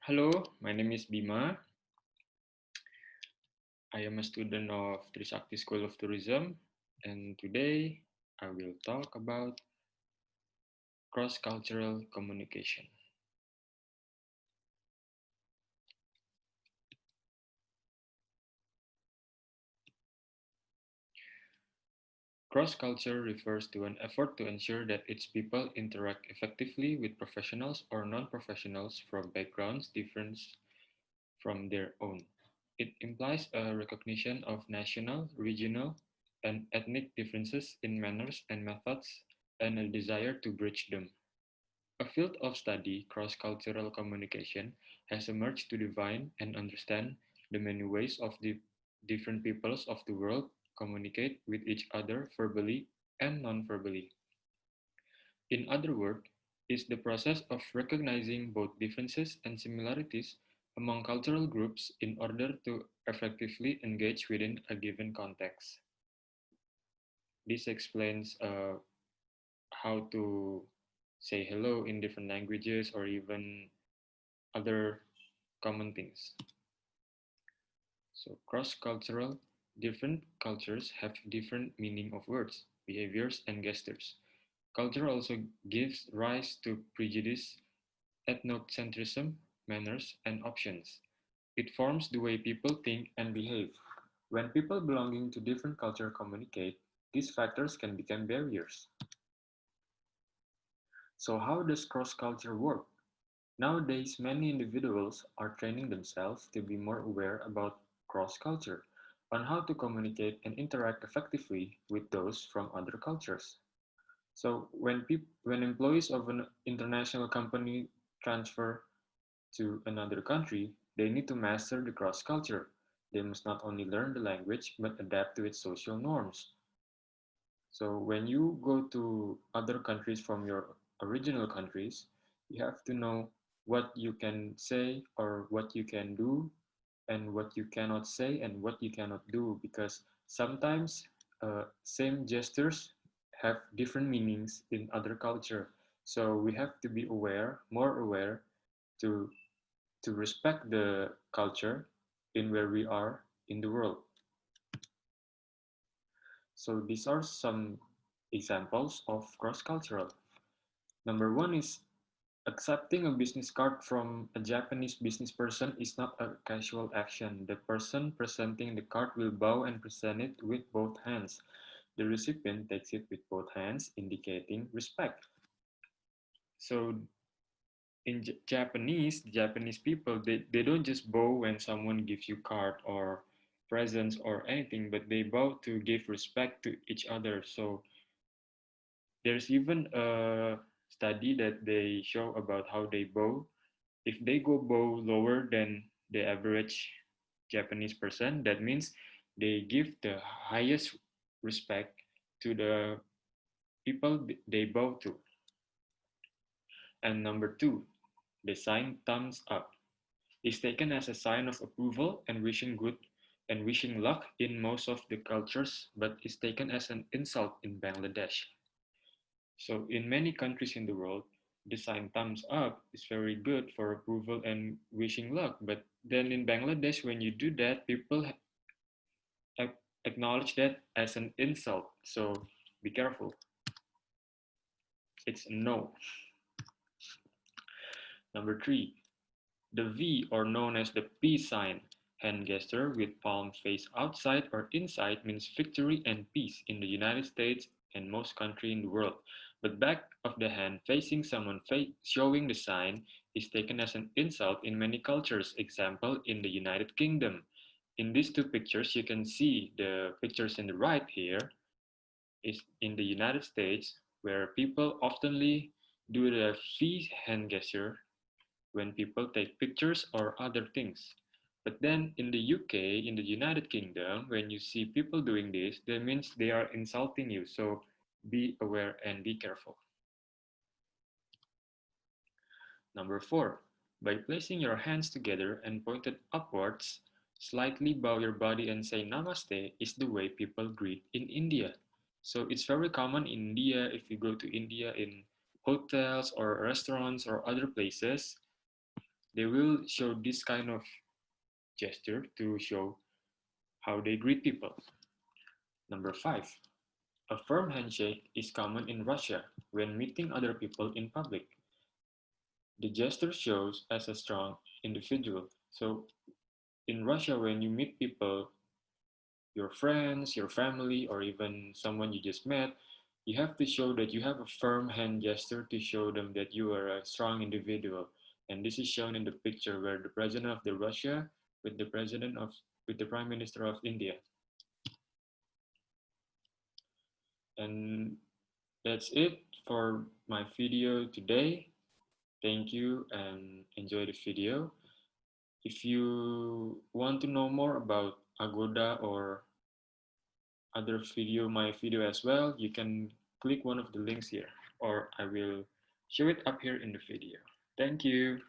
Hello, my name is Bima. I am a student of Trisakti School of Tourism, and today I will talk about cross-cultural communication. Cross-culture refers to an effort to ensure that its people interact effectively with professionals or non-professionals from backgrounds different from their own. It implies a recognition of national, regional, and ethnic differences in manners and methods, and a desire to bridge them. A field of study, cross-cultural communication, has emerged to define and understand the many ways of the different peoples of the world communicate with each other verbally and non-verbally. In other words, is the process of recognizing both differences and similarities among cultural groups in order to effectively engage within a given context. This explains how to say hello in different languages or even other common things. So cross-cultural, different cultures have different meaning of words, behaviors, and gestures. Culture also gives rise to prejudice, ethnocentrism, manners, and options. It forms the way people think and behave. When people belonging to different culture communicate, these factors can become barriers. So how does cross-culture work? Nowadays, many individuals are training themselves to be more aware about cross-culture, on how to communicate and interact effectively with those from other cultures. So when employees of an international company transfer to another country, they need to master the cross-culture. They must not only learn the language, but adapt to its social norms. So when you go to other countries from your original countries, you have to know what you can say or what you can do and what you cannot say and what you cannot do, because sometimes same gestures have different meanings in other culture. So we have to be aware, more aware, to respect the culture in where we are in the world. So these are some examples of cross-cultural. Number one is accepting a business card from a Japanese business person is not a casual action. The person presenting the card will bow and present it with both hands. The recipient takes it with both hands, indicating respect. So in Japanese people, they don't just bow when someone gives you card or presents or anything, but they bow to give respect to each other. So there's even a study that they show about how they bow. If they go bow lower than the average Japanese person, that means they give the highest respect to the people they bow to. And number two, the sign thumbs up is taken as a sign of approval and wishing good and wishing luck in most of the cultures, but is taken as an insult in Bangladesh. So in many countries in the world, the sign thumbs up is very good for approval and wishing luck. But then in Bangladesh, when you do that, people acknowledge that as an insult. So be careful. It's no. Number three, the V, or known as the peace sign, hand gesture with palm face outside or inside, means victory and peace in the United States and most countries in the world. But back of the hand facing someone showing the sign is taken as an insult in many cultures. Example, in the United Kingdom. In these two pictures, you can see the pictures in the right here is in the United States, where people oftenly do the V hand gesture when people take pictures or other things. But then in the UK, in the United Kingdom, when you see people doing this, that means they are insulting you. So be aware and be careful. Number four, by placing your hands together and pointed upwards, slightly bow your body and say Namaste is the way people greet in India. So it's very common in India. If you go to India in hotels or restaurants or other places, They will show this kind of gesture to show how they greet people. Number five, a firm handshake is common in Russia when meeting other people in public. The gesture shows as a strong individual. So in Russia, when you meet people, your friends, your family, or even someone you just met, you have to show that you have a firm hand gesture to show them that you are a strong individual. And this is shown in the picture where the president of the Russia with the president of with the prime minister of India. And that's it for my video today. Thank you and enjoy the video. If you want to know more about Agoda or other video, my video as well, you can click one of the links here or I will show it up here in the video. Thank you.